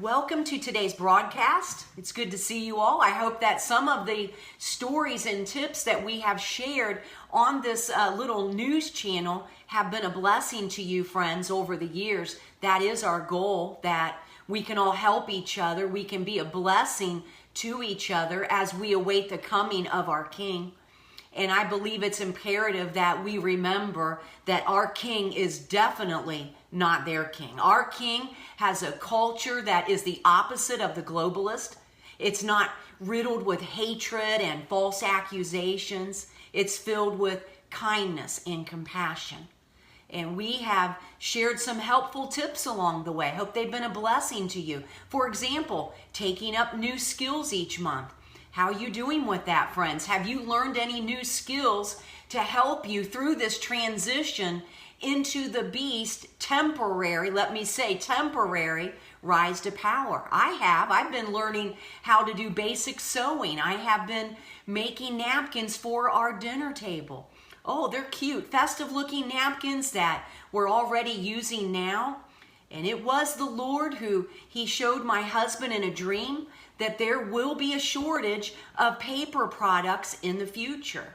Welcome to today's broadcast. It's good to see you all. I hope that some of the stories and tips that we have shared on this little news channel have been a blessing to you, friends, over the years. That is our goal, that we can all help each other. We can be a blessing to each other as we await the coming of our King. And I believe it's imperative that we remember that our King is definitely not their king. Our King has a culture that is the opposite of the globalist. It's not riddled with hatred and false accusations. It's filled with kindness and compassion. And we have shared some helpful tips along the way. Hope they've been a blessing to you. For example, taking up new skills each month. How are you doing with that, friends? Have you learned any new skills to help you through this transition into the beast temporary, let me say temporary, rise to power? I have. I've been learning how to do basic sewing. I have been making napkins for our dinner table. Oh, they're cute, festive looking napkins that we're already using now. And it was the Lord who he showed my husband in a dream that there will be a shortage of paper products in the future.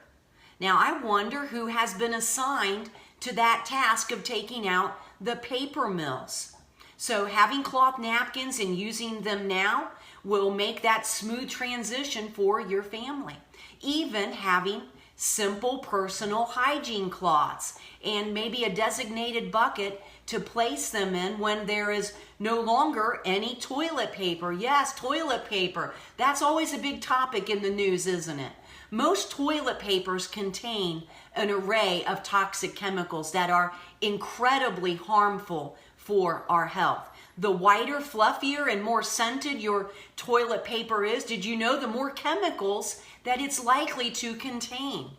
Now, I wonder who has been assigned to that task of taking out the paper mills. So having cloth napkins and using them now will make that smooth transition for your family. Even having simple personal hygiene cloths and maybe a designated bucket to place them in when there is no longer any toilet paper. Yes, toilet paper. That's always a big topic in the news, isn't it? Most toilet papers contain an array of toxic chemicals that are incredibly harmful for our health. The whiter, fluffier, and more scented your toilet paper is, did you know the more chemicals that it's likely to contain?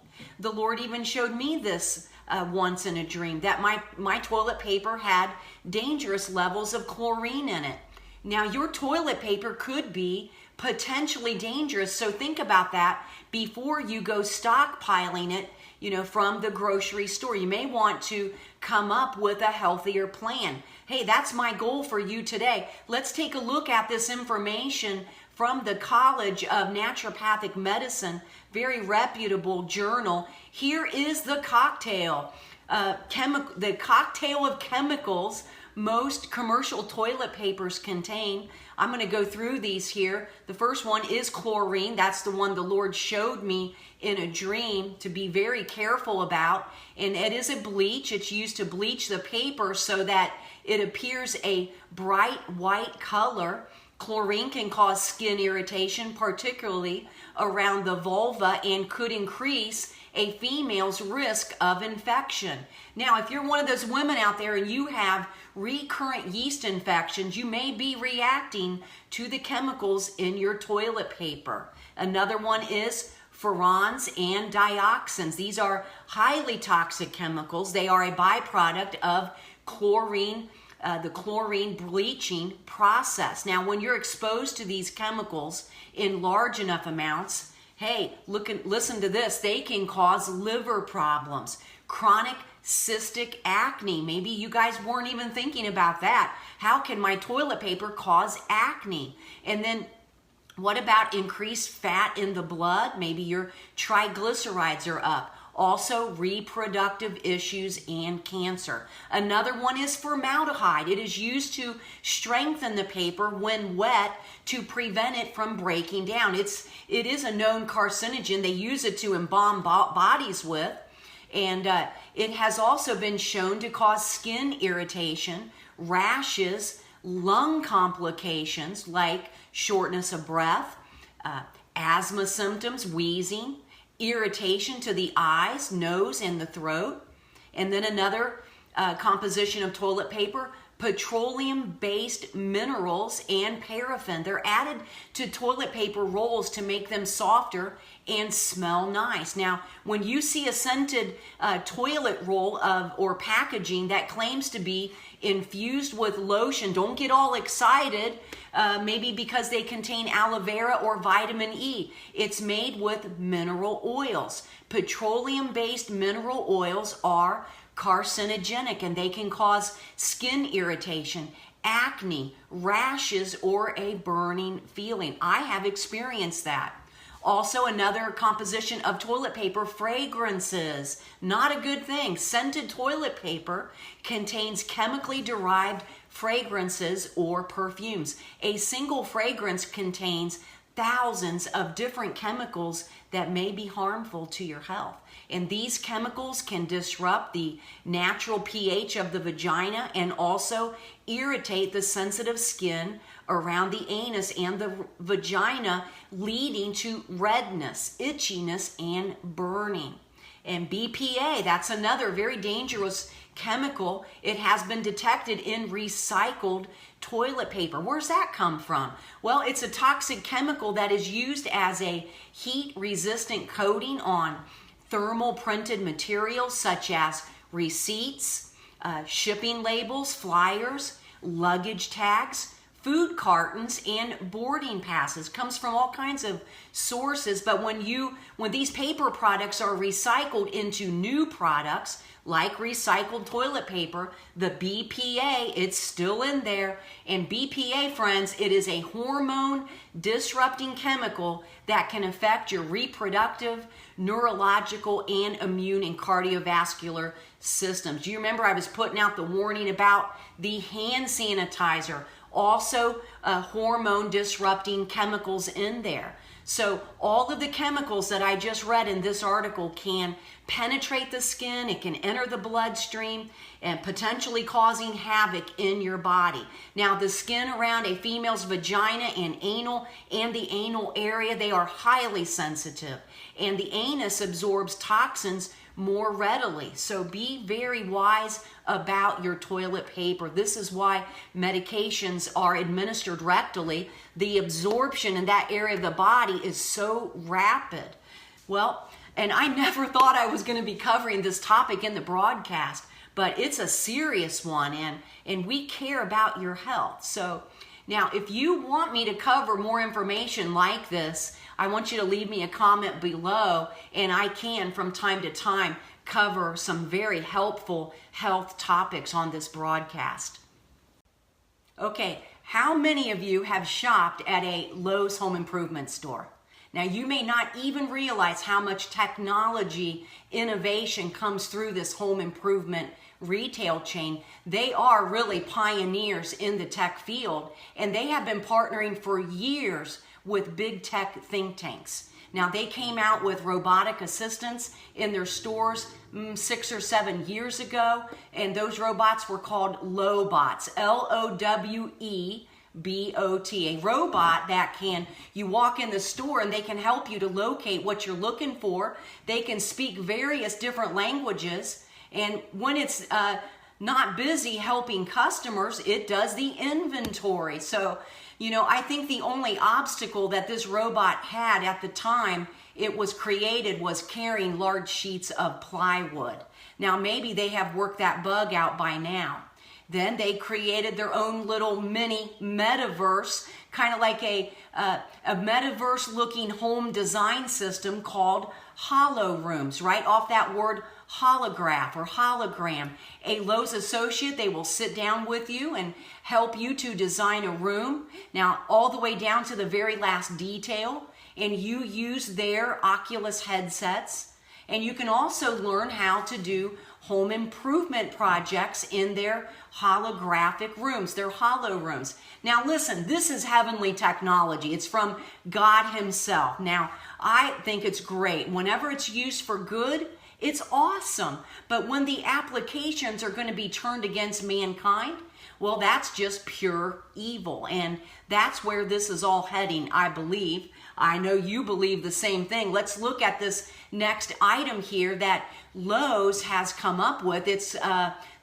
The Lord even showed me this once in a dream, that my toilet paper had dangerous levels of chlorine in it. Now, your toilet paper could be potentially dangerous, so think about that before you go stockpiling it, from the grocery store. You may want to come up with a healthier plan. Hey, that's my goal for you today. Let's take a look at this information from the College of Naturopathic Medicine, very reputable journal. Here is the cocktail, the cocktail of chemicals most commercial toilet papers contain. I'm going to go through these here. The first one is chlorine. That's the one the Lord showed me in a dream to be very careful about. And it is a bleach. It's used to bleach the paper so that it appears a bright white color. Chlorine can cause skin irritation, particularly around the vulva, and could increase a female's risk of infection. Now, if you're one of those women out there and you have recurrent yeast infections, you may be reacting to the chemicals in your toilet paper. Another one is furans and dioxins. These are highly toxic chemicals. They are a byproduct of chlorine, the chlorine bleaching process. Now, when you're exposed to these chemicals in large enough amounts, hey, listen to this. They can cause liver problems, chronic cystic acne. Maybe you guys weren't even thinking about that. How can my toilet paper cause acne? And then what about increased fat in the blood? Maybe your triglycerides are up. Also, reproductive issues and cancer. Another one is formaldehyde. It is used to strengthen the paper when wet to prevent it from breaking down. It is a known carcinogen. They use it to embalm bodies with. And it has also been shown to cause skin irritation, rashes, lung complications like shortness of breath, asthma symptoms, wheezing, irritation to the eyes, nose, and the throat. And then another composition of toilet paper, petroleum-based minerals and paraffin. They're added to toilet paper rolls to make them softer and smell nice. Now, when you see a scented toilet roll or packaging that claims to be infused with lotion, don't get all excited, maybe because they contain aloe vera or vitamin E. It's made with mineral oils. Petroleum-based mineral oils are carcinogenic and they can cause skin irritation, acne, rashes, or a burning feeling. I have experienced that. Also, another composition of toilet paper, fragrances. Not a good thing. Scented toilet paper contains chemically derived fragrances or perfumes. A single fragrance contains thousands of different chemicals that may be harmful to your health. And these chemicals can disrupt the natural pH of the vagina and also irritate the sensitive skin around the anus and the vagina, leading to redness, itchiness, and burning. And BPA, that's another very dangerous chemical. It has been detected in recycled toilet paper. Where's that come from? Well, it's a toxic chemical that is used as a heat-resistant coating on thermal printed materials such as receipts, shipping labels, flyers, luggage tags, food cartons, and boarding passes. Comes from all kinds of sources, but when these paper products are recycled into new products like recycled toilet paper, the BPA, it's still in there. And BPA, friends, it is a hormone disrupting chemical that can affect your reproductive, neurological, and immune and cardiovascular systems. Do you remember I was putting out the warning about the hand sanitizer? Also, hormone disrupting chemicals in there. So all of the chemicals that I just read in this article can penetrate the skin, it can enter the bloodstream, and potentially causing havoc in your body. Now, the skin around a female's vagina and the anal area, they are highly sensitive, and the anus absorbs toxins more readily. So be very wise about your toilet paper. This is why medications are administered rectally. The absorption in that area of the body is so rapid. Well, and I never thought I was going to be covering this topic in the broadcast, but it's a serious one, and we care about your health. So now, if you want me to cover more information like this, I want you to leave me a comment below, and I can, from time to time, cover some very helpful health topics on this broadcast. Okay, how many of you have shopped at a Lowe's home improvement store? Now, you may not even realize how much technology innovation comes through this home improvement retail chain. They are really pioneers in the tech field, and they have been partnering for years with big tech think tanks. Now, they came out with robotic assistants in their stores 6 or 7 years ago, and those robots were called Lowebots, L-O-W-E-B-O-T, a robot that you walk in the store and they can help you to locate what you're looking for. They can speak various different languages, and when it's not busy helping customers, it does the inventory. So, I think the only obstacle that this robot had at the time it was created was carrying large sheets of plywood. Now, maybe they have worked that bug out by now. Then they created their own little mini metaverse, kind of like a metaverse-looking home design system called HoloRooms, right off that word holograph or hologram. A Lowe's associate, they will sit down with you and help you to design a room. Now, all the way down to the very last detail, and you use their Oculus headsets. And you can also learn how to do home improvement projects in their holographic rooms, their HoloRooms. Now listen, this is heavenly technology. It's from God himself. Now, I think it's great. Whenever it's used for good, it's awesome. But when the applications are going to be turned against mankind, well, that's just pure evil. And that's where this is all heading, I believe. I know you believe the same thing. Let's look at this next item here that Lowe's has come up with.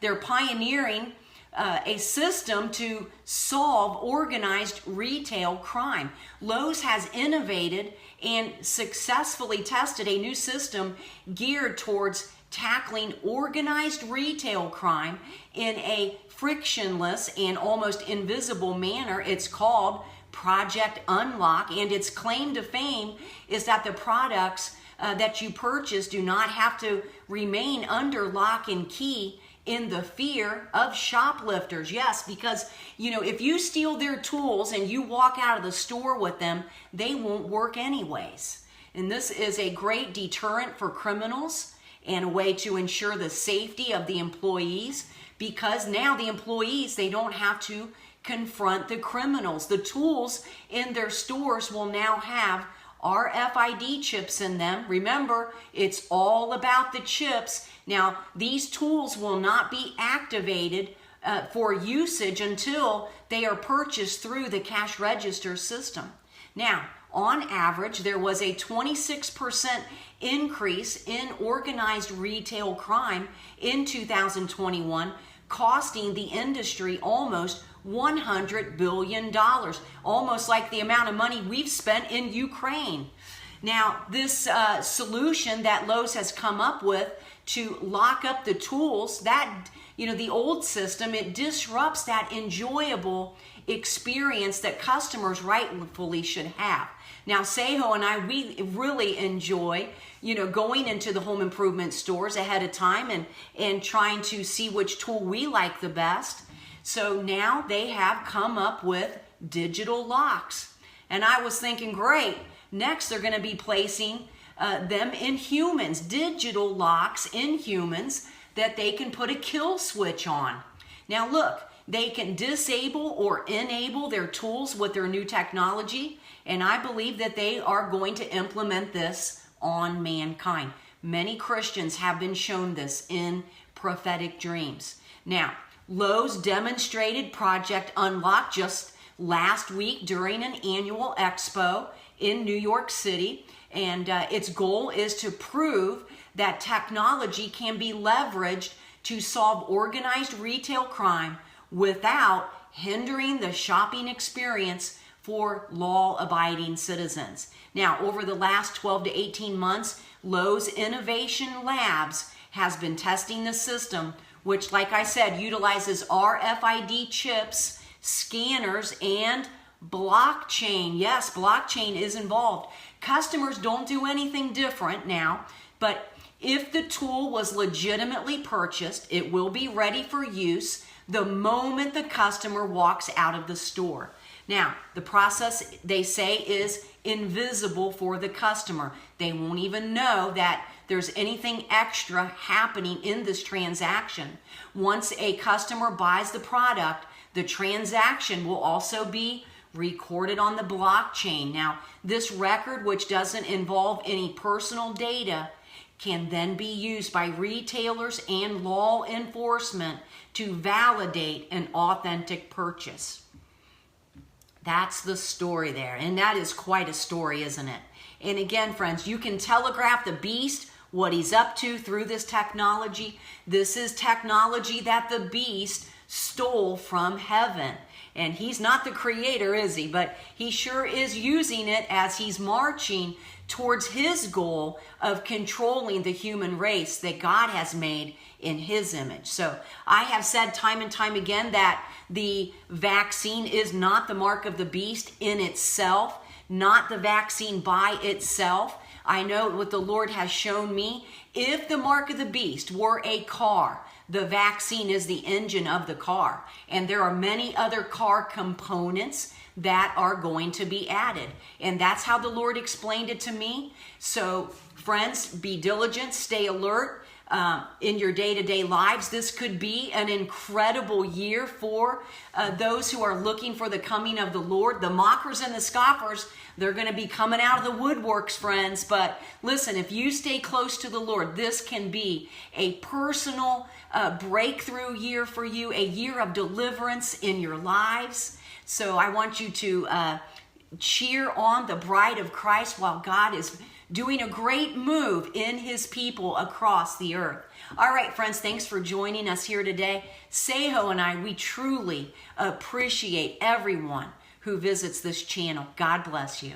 They're pioneering a system to solve organized retail crime. Lowe's has innovated and successfully tested a new system geared towards tackling organized retail crime in a frictionless and almost invisible manner. It's called Project Unlock, and its claim to fame is that the products that you purchase do not have to remain under lock and key in the fear of shoplifters. Yes, because, if you steal their tools and you walk out of the store with them, they won't work anyways. And this is a great deterrent for criminals and a way to ensure the safety of the employees, because now the employees, they don't have to confront the criminals. The tools in their stores will now have RFID chips in them. Remember, it's all about the chips. Now, these tools will not be activated for usage until they are purchased through the cash register system. Now, on average, there was a 26% increase in organized retail crime in 2021, costing the industry almost $100 billion, almost like the amount of money we've spent in Ukraine. Now, this solution that Lowe's has come up with to lock up the tools, that, the old system, it disrupts that enjoyable experience that customers rightfully should have. Now, Seho and I, we really enjoy, going into the home improvement stores ahead of time and trying to see which tool we like the best. So now they have come up with digital locks. And I was thinking, great, next they're going to be placing them in humans, digital locks in humans that they can put a kill switch on. Now look, they can disable or enable their tools with their new technology, and I believe that they are going to implement this on mankind. Many Christians have been shown this in prophetic dreams. Now, Lowe's demonstrated Project Unlock just last week during an annual expo in New York City, and its goal is to prove that technology can be leveraged to solve organized retail crime without hindering the shopping experience for law-abiding citizens. Now, over the last 12 to 18 months, Lowe's Innovation Labs has been testing the system, which, like I said, utilizes RFID chips, scanners, and blockchain. Yes, blockchain is involved. Customers don't do anything different now, but if the tool was legitimately purchased, it will be ready for use the moment the customer walks out of the store. Now, the process, they say, is invisible for the customer. They won't even know that there's anything extra happening in this transaction. Once a customer buys the product, the transaction will also be recorded on the blockchain. Now, this record, which doesn't involve any personal data, can then be used by retailers and law enforcement to validate an authentic purchase. That's the story there. And that is quite a story, isn't it? And again, friends, you can telegraph the beast what he's up to through this technology. This is technology that the beast stole from heaven. And he's not the creator, is he? But he sure is using it as he's marching towards his goal of controlling the human race that God has made in his image. So I have said time and time again that the vaccine is not the mark of the beast in itself, not the vaccine by itself. I know what the Lord has shown me. If the mark of the beast were a car, the vaccine is the engine of the car. And there are many other car components that are going to be added. And that's how the Lord explained it to me. So friends, be diligent, stay alert in your day-to-day lives. This could be an incredible year for those who are looking for the coming of the Lord. The mockers and the scoffers, they're going to be coming out of the woodworks, friends. But listen, if you stay close to the Lord, this can be a personal breakthrough year for you, a year of deliverance in your lives. So I want you to cheer on the bride of Christ while God is doing a great move in his people across the earth. All right, friends, thanks for joining us here today. Seho and I, we truly appreciate everyone who visits this channel. God bless you.